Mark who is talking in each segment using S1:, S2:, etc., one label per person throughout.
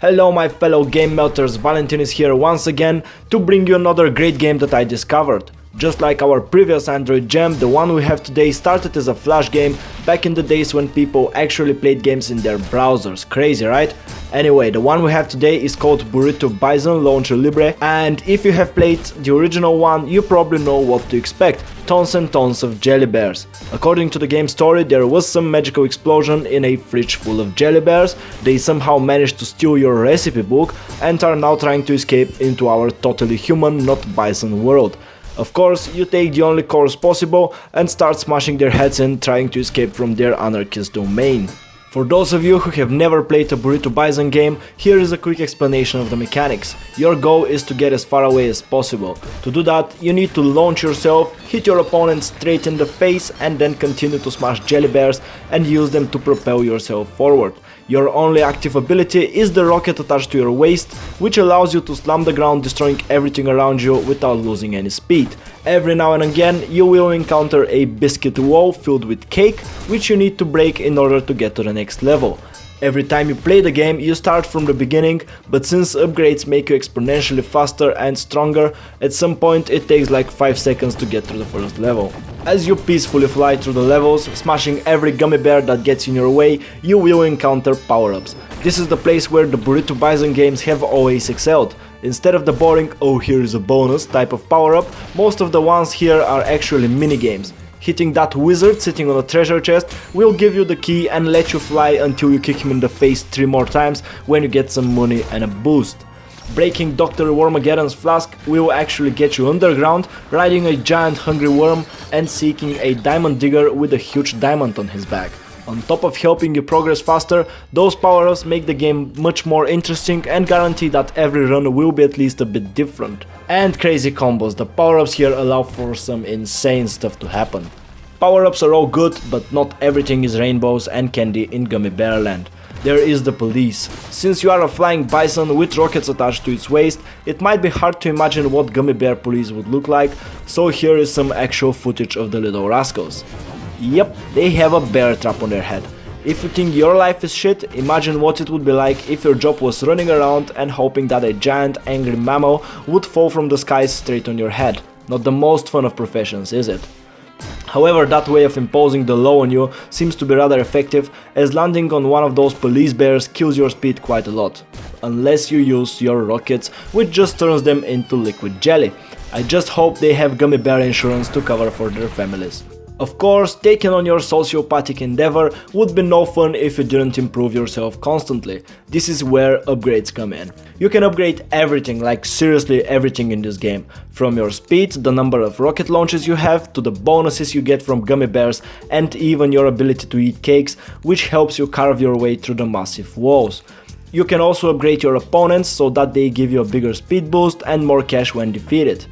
S1: Hello my fellow game melters, Valentin is here once again to bring you another great game that I discovered. Just like our previous Android gem, the one we have today started as a flash game back in the days when people actually played games in their browsers. Crazy, right? Anyway, the one we have today is called Burrito Bison, Launcha Libre, and if you have played the original one, you probably know what to expect. Tons and tons of jelly bears. According to the game story, there was some magical explosion in a fridge full of jelly bears. They somehow managed to steal your recipe book and are now trying to escape into our totally human, not bison world. Of course, you take the only course possible and start smashing their heads in, trying to escape from their anarchist domain. For those of you who have never played a Burrito Bison game, here is a quick explanation of the mechanics. Your goal is to get as far away as possible. To do that, you need to launch yourself, hit your opponent straight in the face and then continue to smash jelly bears and use them to propel yourself forward. Your only active ability is the rocket attached to your waist, which allows you to slam the ground, destroying everything around you without losing any speed. Every now and again you will encounter a biscuit wall filled with cake, which you need to break in order to get to the next level. Every time you play the game you start from the beginning, but since upgrades make you exponentially faster and stronger, at some point it takes like 5 seconds to get through the first level. As you peacefully fly through the levels, smashing every gummy bear that gets in your way, you will encounter power-ups. This is the place where the Burrito Bison games have always excelled. Instead of the boring "oh here is a bonus" type of power-up, most of the ones here are actually mini-games. Hitting that wizard sitting on a treasure chest will give you the key and let you fly until you kick him in the face 3 more times when you get some money and a boost. Breaking Dr. Wormageddon's flask will actually get you underground, riding a giant hungry worm and seeking a diamond digger with a huge diamond on his back. On top of helping you progress faster, those power-ups make the game much more interesting and guarantee that every run will be at least a bit different. And crazy combos, the power-ups here allow for some insane stuff to happen. Power-ups are all good, but not everything is rainbows and candy in Gummy Bear Land. There is the police. Since you are a flying bison with rockets attached to its waist, it might be hard to imagine what Gummy Bear police would look like, so here is some actual footage of the little rascals. Yep, they have a bear trap on their head. If you think your life is shit, imagine what it would be like if your job was running around and hoping that a giant angry mammal would fall from the skies straight on your head. Not the most fun of professions, is it? However, that way of imposing the law on you seems to be rather effective, as landing on one of those police bears kills your speed quite a lot. Unless you use your rockets, which just turns them into liquid jelly. I just hope they have gummy bear insurance to cover for their families. Of course, taking on your sociopathic endeavor would be no fun if you didn't improve yourself constantly. This is where upgrades come in. You can upgrade everything, like seriously everything in this game. From your speed, the number of rocket launches you have, to the bonuses you get from gummy bears, and even your ability to eat cakes, which helps you carve your way through the massive walls. You can also upgrade your opponents so that they give you a bigger speed boost and more cash when defeated.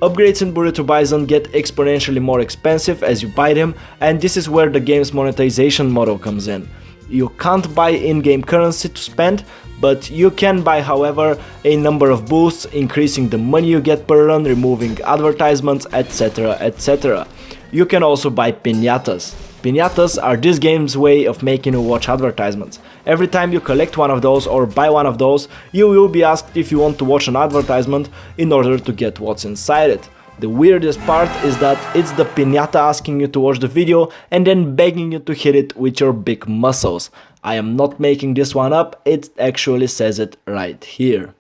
S1: Upgrades in Burrito Bison get exponentially more expensive as you buy them, and this is where the game's monetization model comes in. You can't buy in-game currency to spend, but you can buy, however, a number of boosts, increasing the money you get per run, removing advertisements, etc, etc. You can also buy piñatas. Piñatas are this game's way of making you watch advertisements. Every time you collect one of those or buy one of those, you will be asked if you want to watch an advertisement in order to get what's inside it. The weirdest part is that it's the piñata asking you to watch the video and then begging you to hit it with your big muscles. I am not making this one up, it actually says it right here.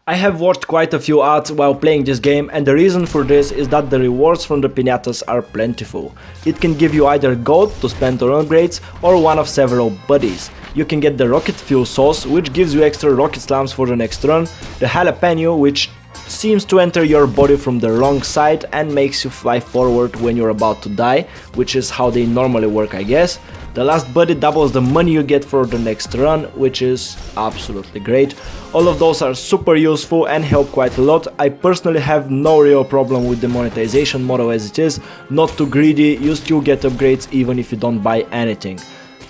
S1: I have watched quite a few ads while playing this game, and the reason for this is that the rewards from the piñatas are plentiful. It can give you either gold to spend on upgrades or one of several buddies. You can get the rocket fuel sauce, which gives you extra rocket slams for the next run, the jalapeno, which seems to enter your body from the wrong side and makes you fly forward when you're about to die, which is how they normally work, I guess. The last buddy doubles the money you get for the next run, which is absolutely great. All of those are super useful and help quite a lot. I personally have no real problem with the monetization model as it is. Not too greedy, you still get upgrades even if you don't buy anything.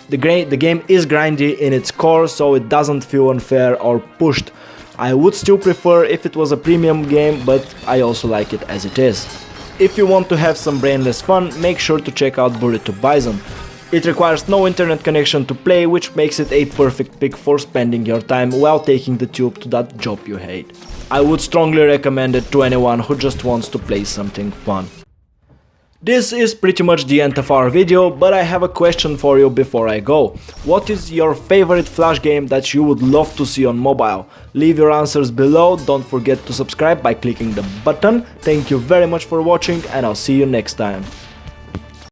S1: The game is grindy in its core, so it doesn't feel unfair or pushed. I would still prefer if it was a premium game, but I also like it as it is. If you want to have some brainless fun, make sure to check out Burrito Bison. It requires no internet connection to play, which makes it a perfect pick for spending your time while taking the tube to that job you hate. I would strongly recommend it to anyone who just wants to play something fun. This is pretty much the end of our video, but I have a question for you before I go. What is your favorite Flash game that you would love to see on mobile? Leave your answers below, don't forget to subscribe by clicking the button. Thank you very much for watching and I'll see you next time.